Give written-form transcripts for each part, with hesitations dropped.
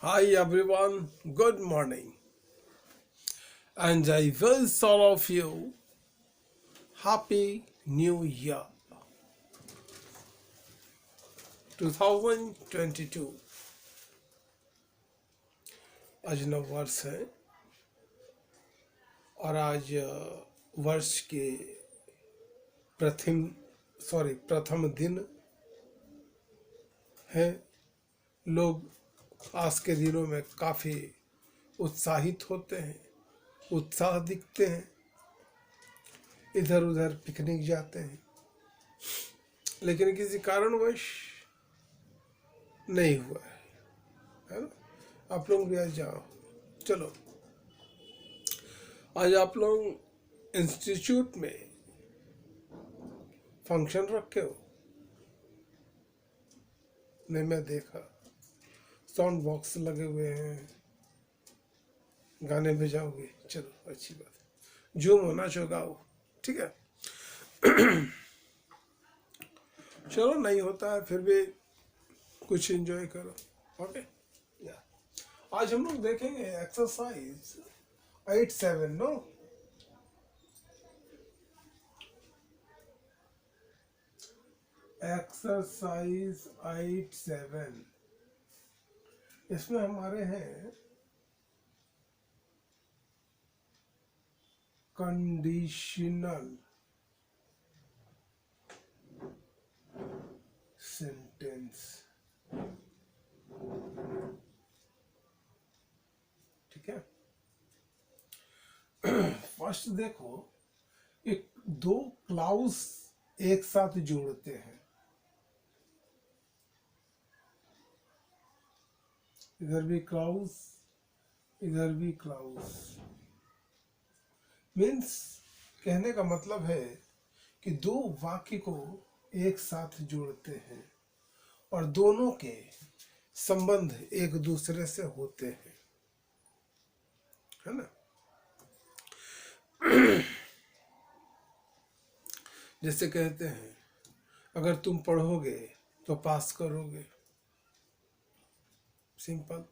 Hi everyone, good morning, and I wish all of you Happy New Year 2022। आज नव वर्ष है और आज वर्ष के प्रथम प्रथम दिन है। लोग आज के दिनों में काफ़ी उत्साहित होते हैं, उत्साह दिखते हैं, इधर उधर पिकनिक जाते हैं, लेकिन किसी कारणवश नहीं हुआ है ना। आप लोग भी आज जाओ। चलो, आज आप लोग इंस्टीट्यूट में फंक्शन रखे हो? नहीं, मैं देखा साउंड बॉक्स लगे हुए हैं, गाने बजाओगे, चलो अच्छी बात है। जो होना चाहिए गाओ, ठीक है। चलो, नहीं होता है फिर भी कुछ एंजॉय करो, ओके। या आज हम लोग देखेंगे एक्सरसाइज 8-7, नो। एक्सरसाइज 8-7, इसमें हमारे हैं कंडीशनल सेंटेंस, ठीक है। फर्स्ट देखो, एक दो क्लाउज एक साथ जोड़ते हैं। इधर भी क्लाउज, इधर भी क्लाउज। मीन्स कहने का मतलब है कि दो वाक्य को एक साथ जोड़ते हैं और दोनों के संबंध एक दूसरे से होते हैं, है ना। जैसे कहते हैं, अगर तुम पढ़ोगे तो पास करोगे, सिंपल।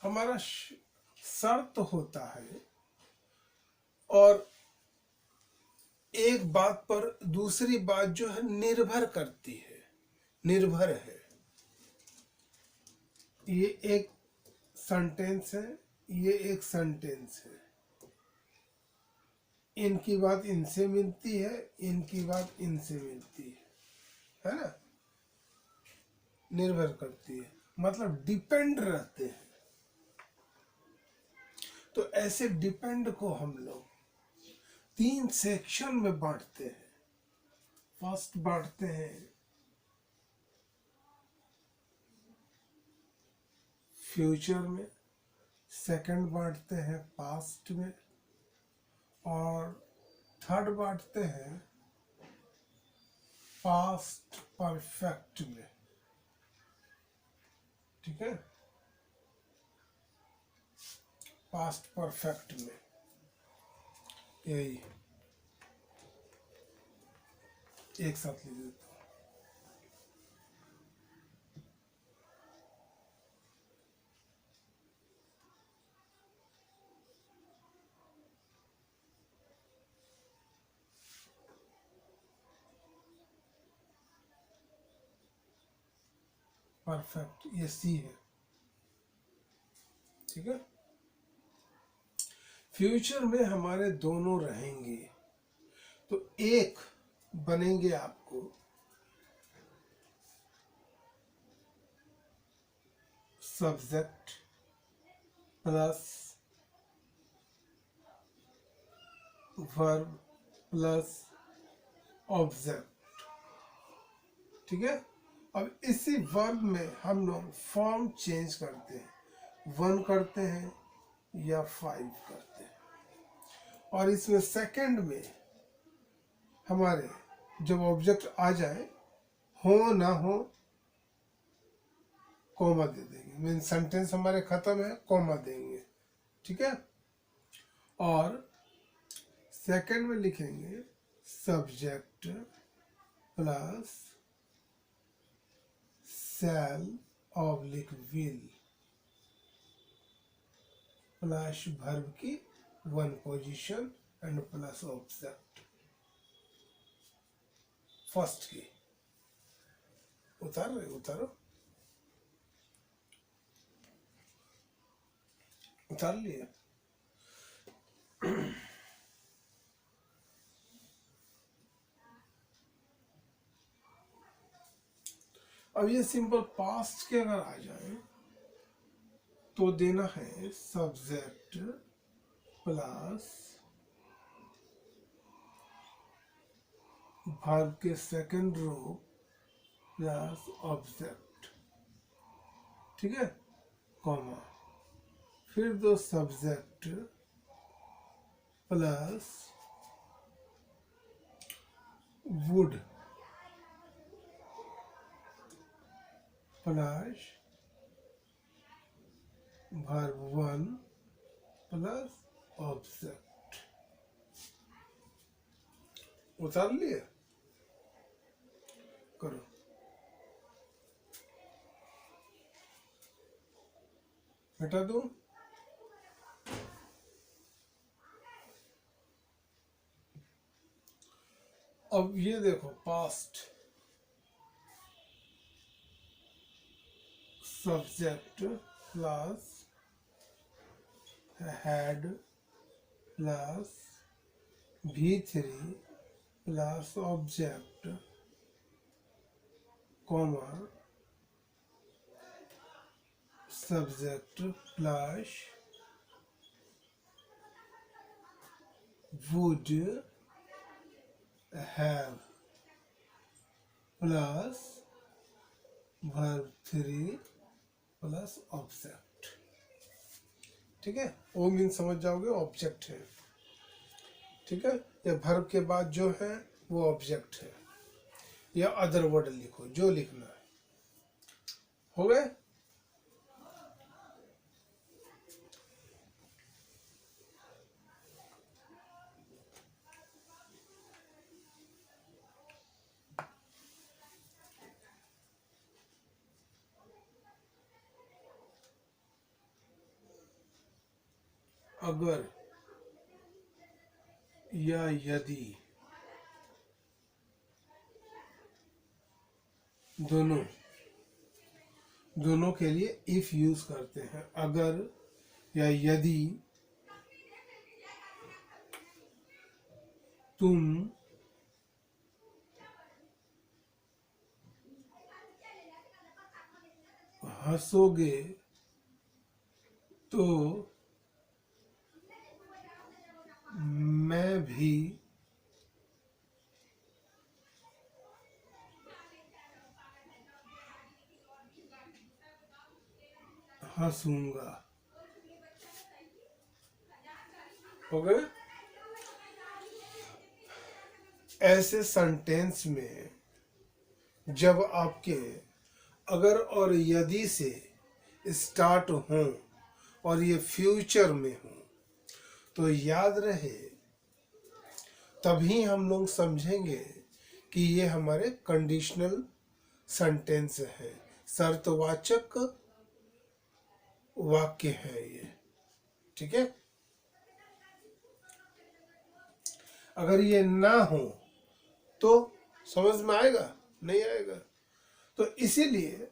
हमारा शर्त होता है और एक बात पर दूसरी बात जो है निर्भर करती है, निर्भर है। ये एक सेंटेंस है, ये एक सेंटेंस है। इनकी बात इनसे मिलती है, इनकी बात इनसे मिलती है ना। निर्भर करती है मतलब डिपेंड रहते हैं। तो ऐसे डिपेंड को हम लोग 3 सेक्शन में बांटते हैं। फर्स्ट बांटते हैं फ्यूचर में, सेकंड बांटते हैं पास्ट में, और थर्ड बांटते हैं पास्ट परफेक्ट में, ठीक है। पास्ट परफेक्ट में यही एक साथ ले देता हूँ। परफेक्ट ये सी है, ठीक है। फ्यूचर में हमारे दोनों रहेंगे तो एक बनेंगे आपको subject plus verb plus object, ठीक है। अब इसी वर्ब में हम लोग फॉर्म चेंज करते हैं, 1 करते हैं या 5 करते हैं। और इसमें सेकंड में हमारे जब ऑब्जेक्ट आ जाए, हो ना हो, कॉमा दे देंगे। मीन सेंटेंस हमारे खत्म है, कॉमा देंगे, ठीक है। और सेकंड में लिखेंगे subject plus shall oblique will plus verb की one position and plus object first की। उतारो उतार लिए। अब ये सिंपल पास्ट के अगर आ जाए तो देना है सब्जेक्ट प्लस वर्ब के सेकंड रो प्लस ऑब्जेक्ट, ठीक है, कॉमा, फिर दो subject plus would plus verb one plus object. उतार लिए, करो। हटा दो। अब ये देखो past subject plus had plus V3 plus object comma subject plus would have plus verb 3 plus object, ठीक है। वो मीन समझ जाओगे ऑब्जेक्ट है, ठीक है। या वर्ब के बाद जो है वो ऑब्जेक्ट है, या अदर वर्ड लिखो जो लिखना है। हो गए। अगर या यदि दोनों के लिए इफ यूज करते हैं। अगर या यदि तुम हंसोगे तो मैं भी हंसूंगा। हो गए। ऐसे सेंटेंस में जब आपके अगर और यदि से स्टार्ट हो और ये फ्यूचर में हो तो याद रहे, तभी हम लोग समझेंगे कि ये हमारे कंडीशनल सेंटेंस है, शर्तवाचक वाक्य है ये, ठीक है। अगर ये ना हो तो समझ में आएगा? नहीं आएगा। तो इसीलिए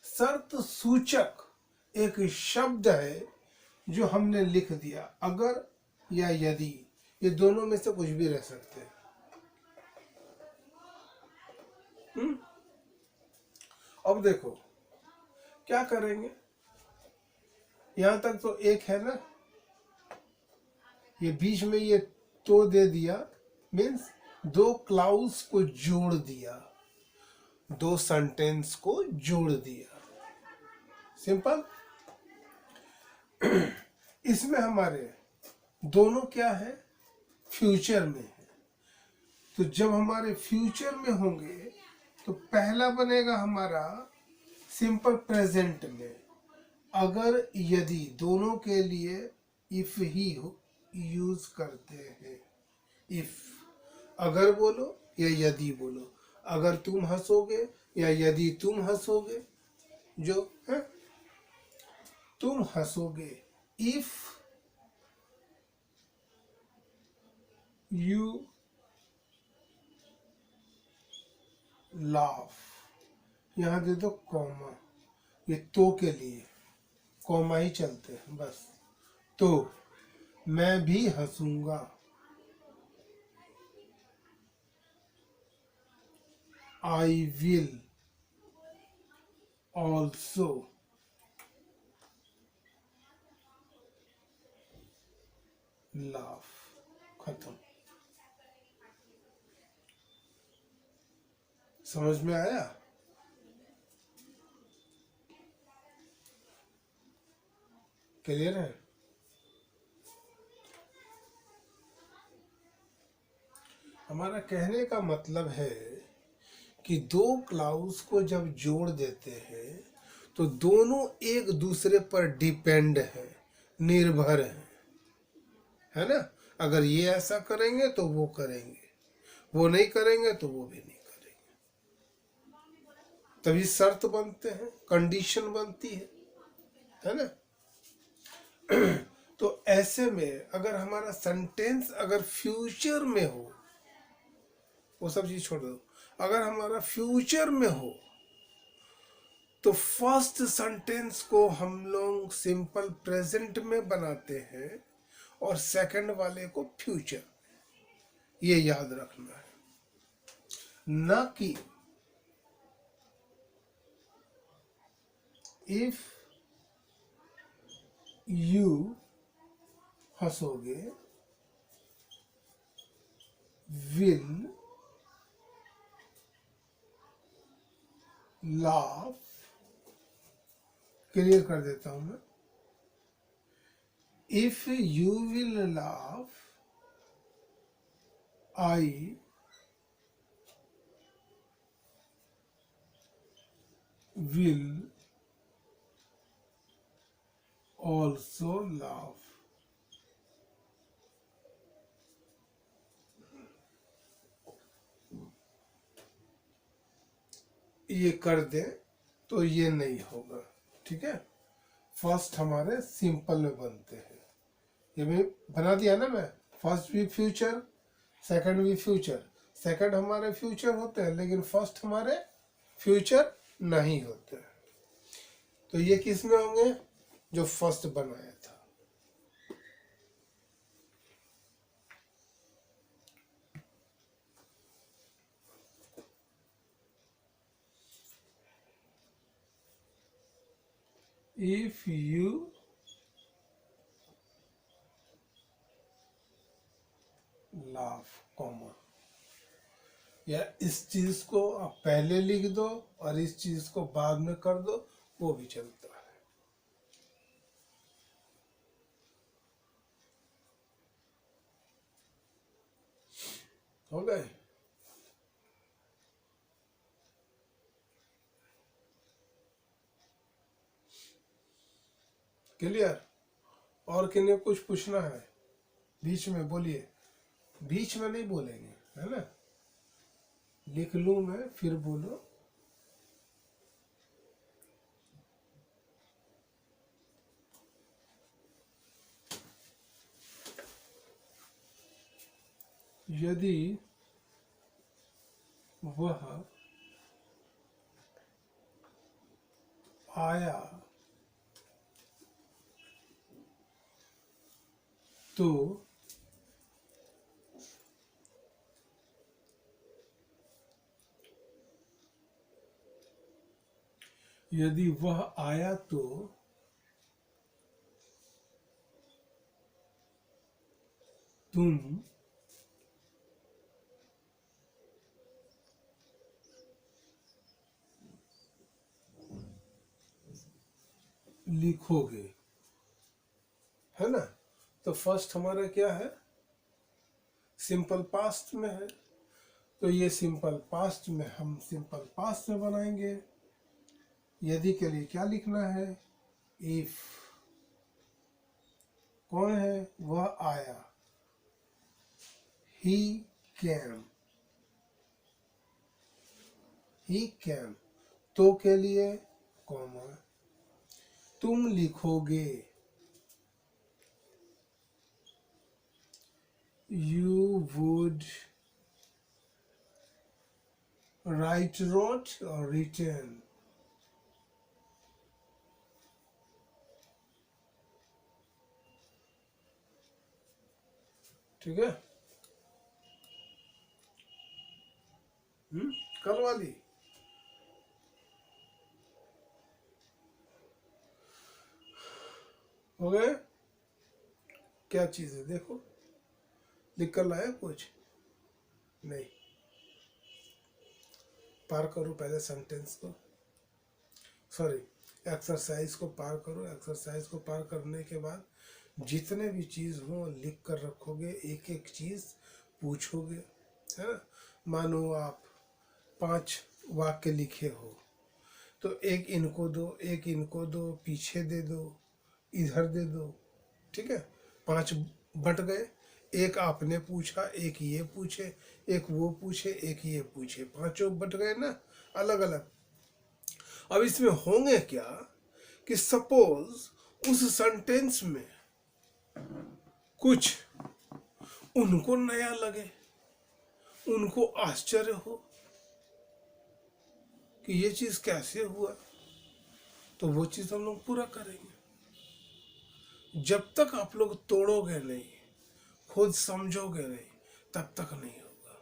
शर्त सूचक एक शब्द है जो हमने लिख दिया, अगर या यदि, ये दोनों में से कुछ भी रह सकते हैं। अब देखो क्या करेंगे, यहां तक तो एक है ना, ये बीच में ये तो दे दिया, मीन्स दो क्लाउज को जोड़ दिया, दो सेंटेंस को जोड़ दिया, सिंपल। इसमें हमारे दोनों क्या है, फ्यूचर में है। तो जब हमारे फ्यूचर में होंगे तो पहला बनेगा हमारा सिंपल प्रेजेंट में, अगर यदि, दोनों के लिए इफ ही यूज करते हैं। इफ, अगर बोलो या यदि बोलो, अगर तुम हंसोगे या यदि तुम हंसोगे, जो है, तुम हंसोगे, इफ यू लाफ, यहां दे दो कॉमा, ये तो के लिए कॉमा ही चलते हैं बस। तो मैं भी हंसूंगा, आई विल ऑल्सो लाफ, खत्म। समझ में आया? क्लियर है? हमारा कहने का मतलब है कि दो क्लाउज को जब जोड़ देते हैं तो दोनों एक दूसरे पर डिपेंड है, निर्भर है ना। अगर ये ऐसा करेंगे तो वो करेंगे, वो नहीं करेंगे तो वो भी नहीं करेंगे, तभी शर्त बनते हैं, कंडीशन बनती है ना। तो ऐसे में अगर हमारा सेंटेंस अगर फ्यूचर में हो, वो सब चीज छोड़ दो, अगर हमारा फ्यूचर में हो तो फर्स्ट सेंटेंस को हम लोग सिंपल प्रेजेंट में बनाते हैं और सेकंड वाले को फ्यूचर। ये याद रखना है, ना कि इफ यू हंसोगे, विल लाफ, क्लियर कर देता हूं मैं, if you will laugh, I will also laugh. ये कर दे तो ये नहीं होगा, ठीक है। फर्स्ट हमारे सिंपल में बनते हैं, ये भी बना दिया ना मैं, फर्स्ट भी फ्यूचर, सेकंड भी फ्यूचर। सेकंड हमारे फ्यूचर होते हैं लेकिन फर्स्ट हमारे फ्यूचर नहीं होते। तो ये किस में होंगे? जो फर्स्ट बनाया था। इफ यू लाफ, कॉमा, या इस चीज को आप पहले लिख दो और इस चीज को बाद में कर दो, वो भी चलता है। हो गए? क्लियर? और किन्हें कुछ पूछना है? बीच में बोलिए, बीच में नहीं बोलेंगे, है ना। लिख लूं मैं फिर बोलो। यदि वह आया तो यदि वह आया तो तुम लिखोगे, है ना। तो फर्स्ट हमारा क्या है? सिंपल पास्ट में है, तो ये सिंपल पास्ट में हम सिंपल पास्ट में बनाएंगे। यदि के लिए क्या लिखना है? इफ, कौन है? वह आया, ही कैम, ही कैम। तो के लिए कॉमा, तुम लिखोगे, you would write, wrote or written. ठीक है, कल वाली। हो गए? क्या चीज है देखो, लिख कर लाया कुछ नहीं? पार करो पहले सेंटेंस को, सॉरी एक्सरसाइज को पार करो। एक्सरसाइज को पार करने के बाद जितने भी चीज़ हो लिख कर रखोगे, एक एक चीज़ पूछोगे, है ना। मानो आप 5 वाक्य लिखे हो तो एक इनको दो, एक इनको दो, पीछे दे दो, इधर दे दो, ठीक है। 5 बट गए, एक आपने पूछा, एक ये पूछे, एक वो पूछे, एक ये पूछे, 5 बट गए ना अलग अलग। अब इसमें होंगे क्या कि सपोज उस सेंटेंस में कुछ उनको नया लगे, उनको आश्चर्य हो कि ये चीज कैसे हुआ, तो वो चीज हम लोग पूरा करेंगे। जब तक आप लोग तोड़ोगे नहीं, खुद समझोगे नहीं, तब तक नहीं होगा,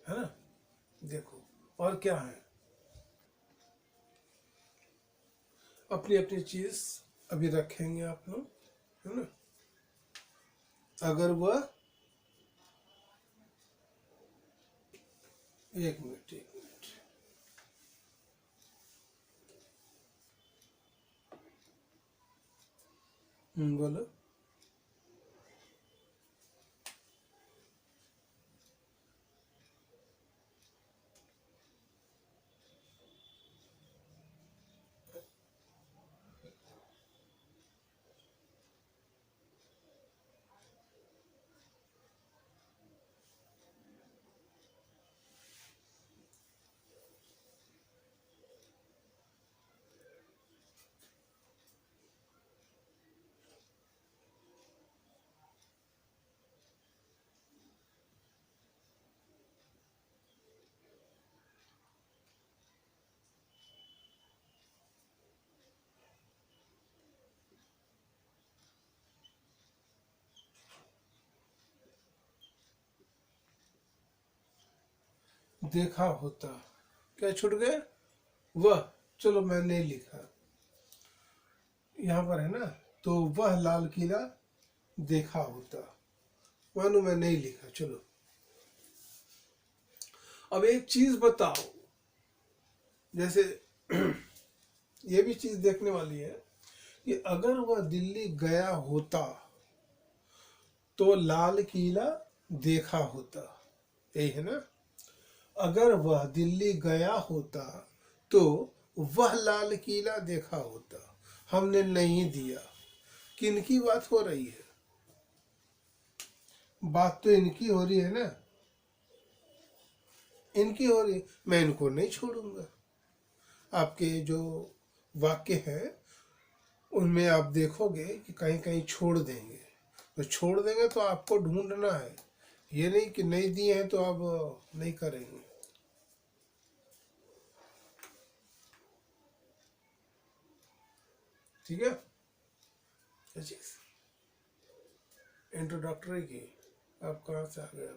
है ना। देखो और क्या है, अपनी अपनी चीज अभी रखेंगे आप लोग, है ना। अगर वह, एक मिनट बोलो। देखा होता, क्या छूट गए? वह, चलो मैं नहीं लिखा, यहाँ पर है ना। तो वह लाल किला देखा होता, मानो मैं नहीं लिखा। चलो अब एक चीज बताओ, जैसे ये भी चीज देखने वाली है कि अगर वह दिल्ली गया होता तो लाल किला देखा होता, यही है ना। अगर वह दिल्ली गया होता तो वह लाल किला देखा होता, हमने नहीं दिया। किनकी बात हो रही है? बात तो इनकी हो रही है ना, इनकी हो रही है। मैं इनको नहीं छोड़ूंगा। आपके जो वाक्य हैं उनमें आप देखोगे कि कहीं कहीं छोड़ देंगे, तो छोड़ देंगे तो आपको ढूंढना है, ये नहीं कि नहीं दिए हैं तो आप नहीं करेंगे। ठीक है, इंट्रोडक्टरी की आप कहाँ से आ गए?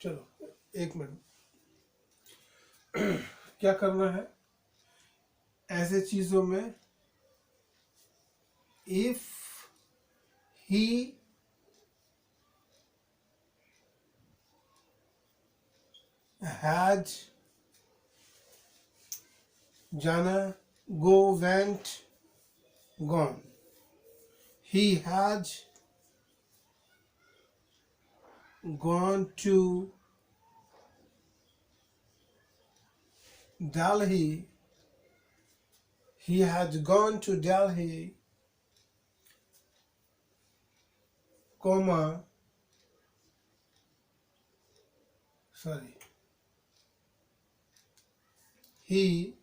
चलो एक मिनट, क्या करना है ऐसे चीजों में? इफ ही had, जाना, go, went, gone. He had gone to Delhi. He had gone to Delhi, comma, sorry. He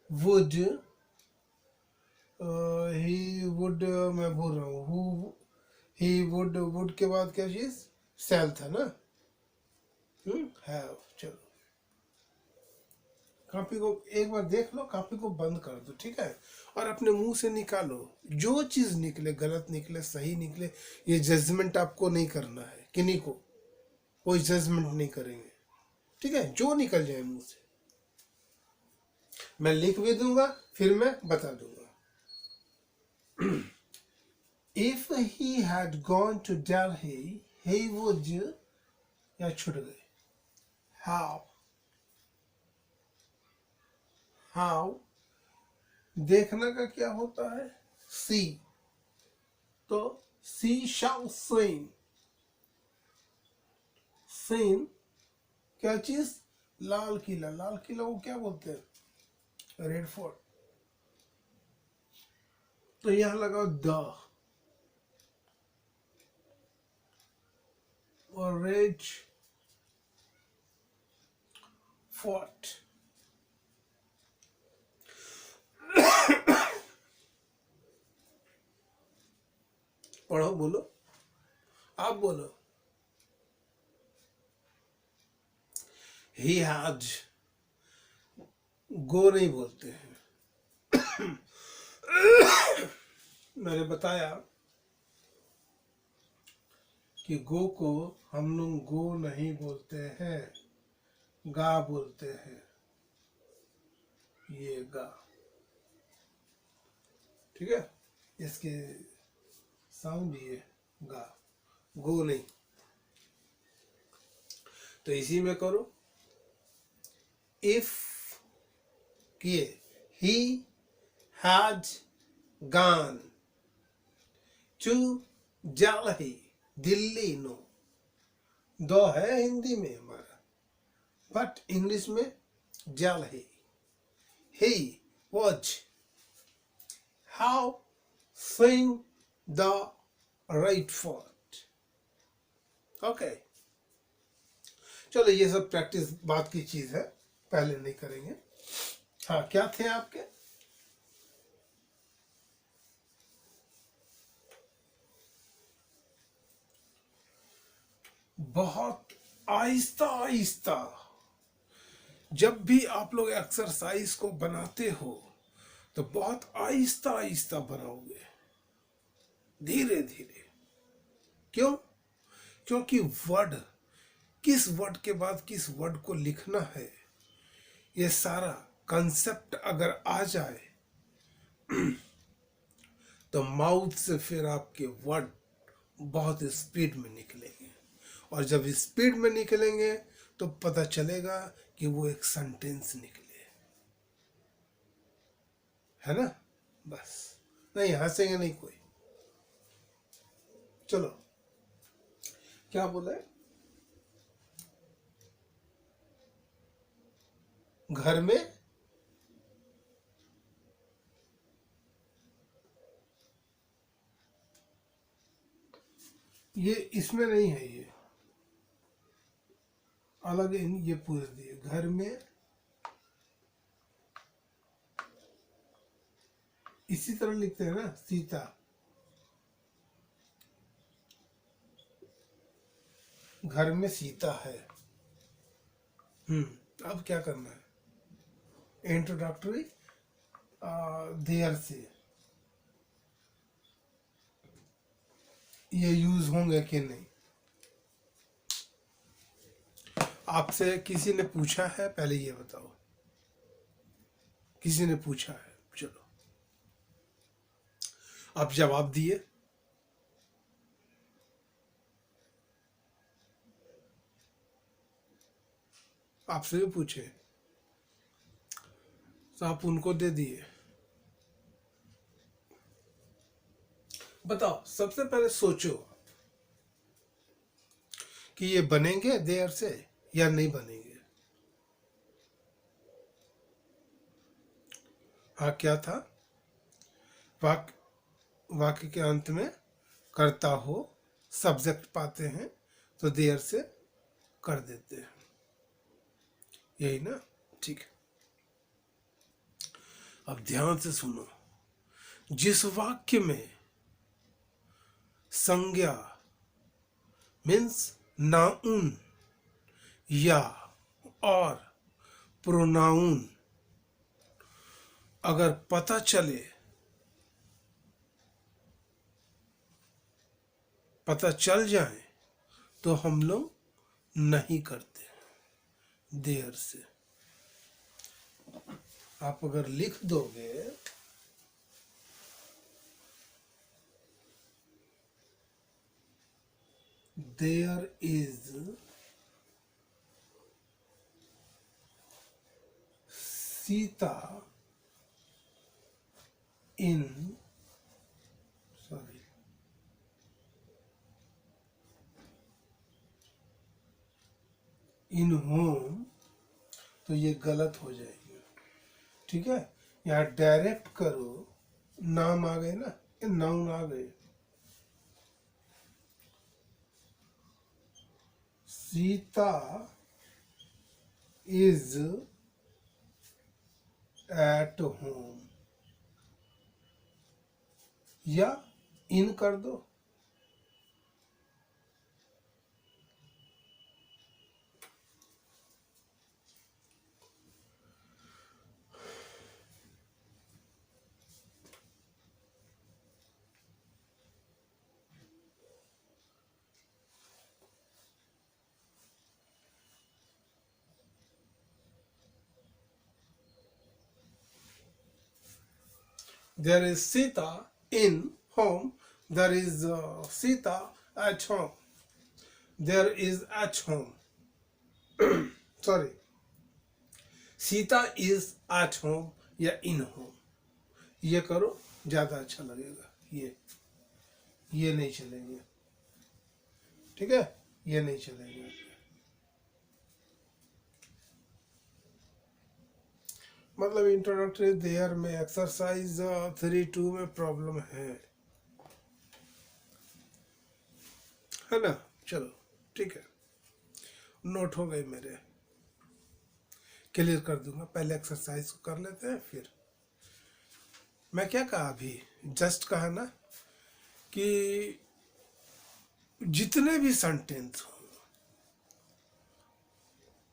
would, he would, मैं भूल रहा हूँ, हु, ही वुड, वुड के बाद क्या चीज, सेल था ना, हैव। चलो कॉपी को एक बार देख लो, कॉपी को बंद कर दो, ठीक है, और अपने मुंह से निकालो, जो चीज निकले, गलत निकले सही निकले, ये जजमेंट आपको नहीं करना है, किन्हीं को कोई जजमेंट नहीं करेंगे, ठीक है, जो निकल जाए मुंह से। मैं लिख भी दूंगा, फिर मैं बता दूंगा। If he had gone to Delhi he would, या छूट गए, हाउ, हाउ देखने का क्या होता है, सी, तो सी शाल सीन, सीन क्या चीज, लाल किला, लाल किला को क्या बोलते हैं, रेड फोर्ट, तो यहां लगाओ द, और रेड फोर्ट, पढ़ो, बोलो, आप बोलो, ही हैड, गो नहीं बोलते हैं, मैंने बताया कि गो को हम लोग गो नहीं बोलते हैं, गा बोलते हैं, ये गा, ठीक है, इसके साउंड ये गा, गो नहीं, तो इसी में करो, इफ किए, he had gone to Delhi, Delhi नो, दो है हिंदी में हमारा, बट इंग्लिश में Delhi, he was how sing the right fort, okay. चलो ये सब प्रैक्टिस बात की चीज है, पहले नहीं करेंगे। हाँ, क्या थे आपके, बहुत आहिस्ता आहिस्ता, जब भी आप लोग एक्सरसाइज को बनाते हो तो बहुत आहिस्ता आहिस्ता बनाओगे, धीरे धीरे, क्यों, क्योंकि वर्ड, किस वर्ड के बाद किस वर्ड को लिखना है, ये सारा कंसेप्ट अगर आ जाए तो माउथ से फिर आपके वर्ड बहुत स्पीड में निकलेंगे, और जब स्पीड में निकलेंगे तो पता चलेगा कि वो एक सेंटेंस निकले, है ना, बस, नहीं हंसेंगे नहीं कोई। चलो क्या बोला है, घर में, ये इसमें नहीं है, ये अलग, ये पूछ दिए, घर में, इसी तरह लिखते हैं ना, सीता, घर में सीता है, अब क्या करना है, इंट्रोडक्टरी देयर से ये यूज होंगे कि नहीं, आपसे किसी ने पूछा है, पहले ये बताओ, किसी ने पूछा है, चलो आप जवाब दिए, आपसे भी पूछे तो आप उनको दे दिए, बताओ, सबसे पहले सोचो कि ये बनेंगे देर से या नहीं बनेंगे। हाँ, क्या था, वाक्य के अंत में करता हो, सब्जेक्ट पाते हैं तो देर से कर देते हैं, यही ना, ठीक है। अब ध्यान से सुनो, जिस वाक्य में संज्ञा मीन्स नाउन या और प्रोनाउन अगर पता चल जाए तो हम लोग नहीं करते देयर से। आप अगर लिख दोगे there is Sita in home, तो ये गलत हो जाएगी। ठीक है, यहाँ डायरेक्ट करो, नाम आ गए ना, नाउन आ गए। सीता इज एट होम, या इन कर दो। There is Sita in home. There is Sita at home. There is at home. Sorry. Sita is at home या in home. ये करो, ज्यादा अच्छा लगेगा। ये नहीं चलेंगे। ठीक है, ये नहीं चलेंगे। मतलब इंट्रोडक्टरी देयर में एक्सरसाइज 3.2 में प्रॉब्लम है ना। चलो ठीक है, नोट हो गए मेरे, क्लियर कर दूंगा। पहले एक्सरसाइज को कर लेते हैं, फिर मैं क्या कहा अभी, जस्ट कहा ना कि जितने भी सेंटेंस हो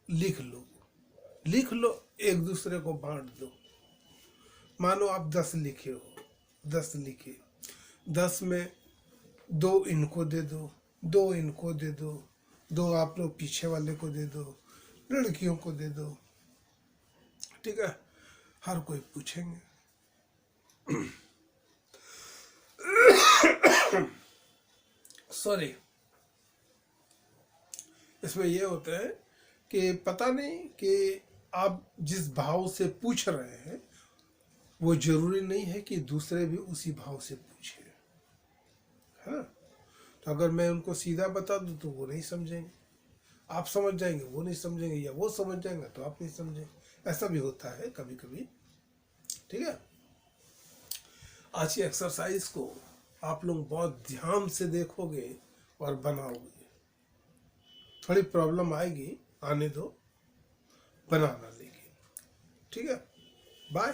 लिख लो, एक दूसरे को बांट दो। मानो आप 10 लिखे हो, 10 लिखे, 10 में 2 इनको दे दो, 2 इनको दे दो, 2 आप लोग पीछे वाले को दे दो, लड़कियों को दे दो। ठीक है, हर कोई पूछेंगे। सॉरी, इसमें ये होता है कि पता नहीं कि आप जिस भाव से पूछ रहे हैं वो जरूरी नहीं है कि दूसरे भी उसी भाव से पूछे, है ना। तो अगर मैं उनको सीधा बता दूं तो वो नहीं समझेंगे, आप समझ जाएंगे, वो नहीं समझेंगे, या वो समझ जाएंगे तो आप नहीं समझेंगे। ऐसा भी होता है कभी कभी। ठीक है, आज की एक्सरसाइज को आप लोग बहुत ध्यान से देखोगे और बनाओगे। थोड़ी प्रॉब्लम आएगी, आने दो, बनाना। लेकिन ठीक है, बाय।